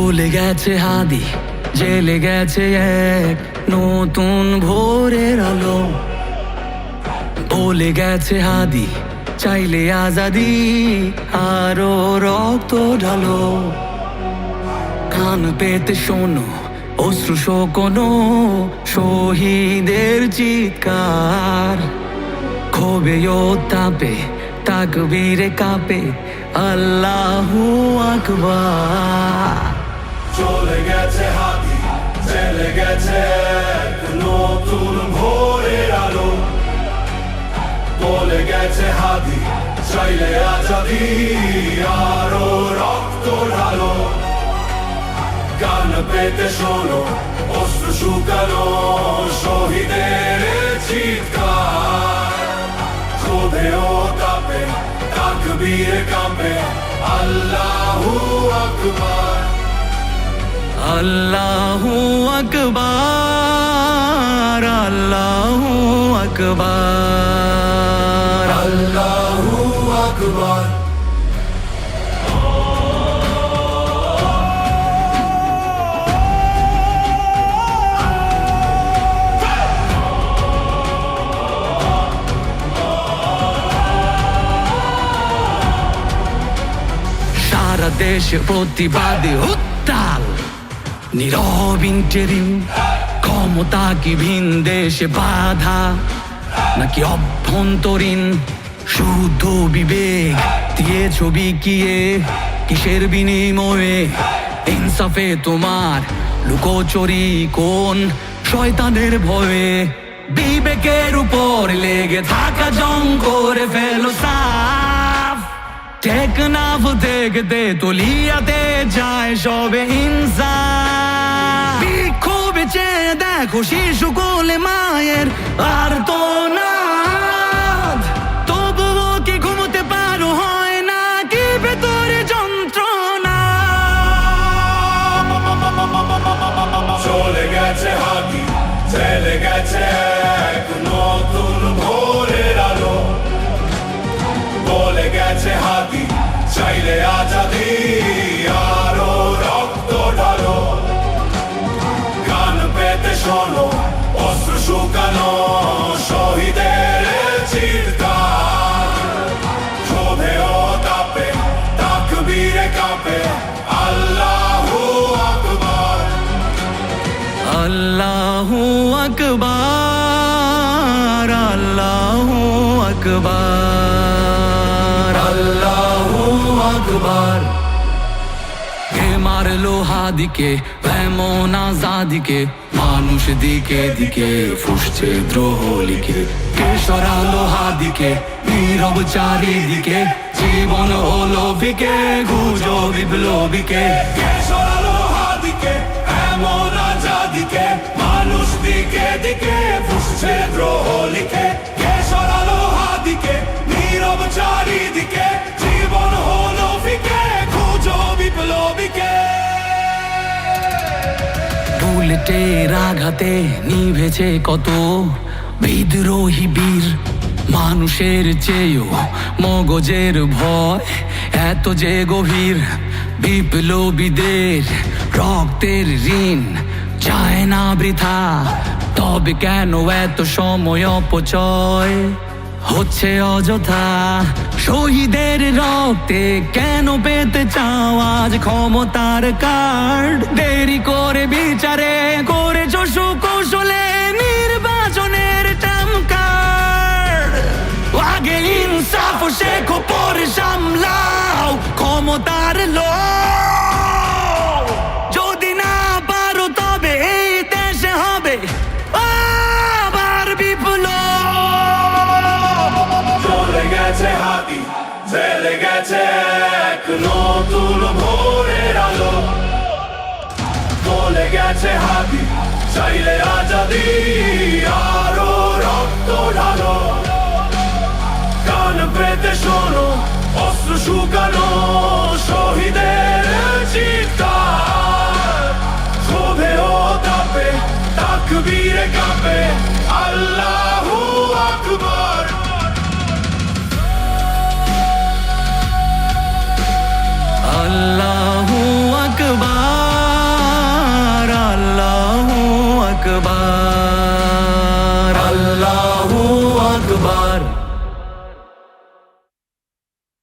চলে গেছে হাদি, জেলে গেছে এক নতুন ভোরের আলো। বলে গেছে হাদি, চাইলে আজাদি, আরো রক্ত ঢালো। কান পেতে শোনো অশ্রু শোকনো শহীদের চিৎকার। ক্ষোভে ও তাপে তাকবীরে কাঁপে আল্লাহু আকবার। চলে গেছে হাদি, চলে গেছে এক নতুন ভোরের আলো। বলে গেছে হাদি, চাইলে আজাদি, আরো রক্ত ঢালো। কান পেতে শোনো অশ্রু শুকানো শহীদের চিৎকার। ক্ষোভে ও তাপে তাকবীরে কাঁপে আল্লাহু আকবার। আল্লাহু আকবার, আল্লাহু আকবার, আল্লাহু আকবার। সারা দেশে প্রতিবাদী উত্তাল, নীরব ইন্টেরিম। ক্ষমতা কি ভিন দেশে বাধা নাকি অভ্যন্তরীণ? শুদ্ধ বিবেক দিয়ে ছবি কিয়ে কিসের বিনিময়ে? ইনসাফে তোমার লুকোচুরি কোন শয়তানের ভয়ে? বিবেকের উপর লেগে থাকা জং করে ফেলো সাফ। টেকনাফ দেখতে তলিয়াতে যায় সবে ইনসাফ। বিক্ষোভে চেয়ে দেখো শিশু কোলে মায়ের আর তো না। তবুও কি ঘুমোতে পারো হয় না কি ভেতরে যন্ত্রণা? চলে গেছে হাদি, চলে গেছে এক নতুন ভোরের আলো। বলে গেছে হাদি, চাইলে আজাদি, আরো রক্ত ঢালো। কান পেতে শোনো অশ্রু শুকানো শহীদের চিৎকার। ক্ষোভে ও তাপে তাকবীরে কাঁপে আল্লাহু আকবার। আল্লাহু আকবার, আল্লাহু আকবার, আল্লাহু আকবার। কে মারলো হাদিকে এমন আজাদিকে? মানুষ দিকে দিকে ফুসছে দ্রোহ লিখে। কে সরালো হাদিকে নীরব চারিদিকে? জীবন হলো ফিকে গুজো বিপ্লবীকে। কে সরালো হাদিকে এমন আজাদিকে? মানুষ দিকে দিকে ফুসছে দ্রোহ লিখে। কে সরালো হাদিকে নীরব চারিদিকে? জীবন হলো ফিকে খুঁজো বিপ্লবীকে। বুলেটের আঘাতে নিভেছে কত বিদ্রোহী বীর। মানুষের চেয়েও মগজের ভয় এত যে গভীর। বিপ্লবীদের রক্তের ঋণ যায় না বৃথা, তবে কেন এত সময় অপচয় হচ্ছে অযথা? শহীদের রক্তে কেন পেতে চাও আজ ক্ষমতার কার্ড? দেরি করে বিচারে করেছো সুকৌশলে নির্বাচনের টামকার্ড। আগে ইনসাফ শেখো পরে সামলাও ক্ষমতার লোভ। যদি না পারো তবে এই দেশে হবে আবার বিপ্লব। চলে গেছে হাদি, চলে গেছে এক নতুন ভোরের আলো। বলে গেছে হাদি, চাইলে আজাদি, আরো রক্ত ঢালো। কান পেতে শোনো অশ্রু শুকানো শহীদের চিৎকার। ক্ষোভে ও তাপে তাকবীরে কাঁপে আল্লাহু আকবার। আল্লাহু আকবার। আকবার আল্লাহু আকবার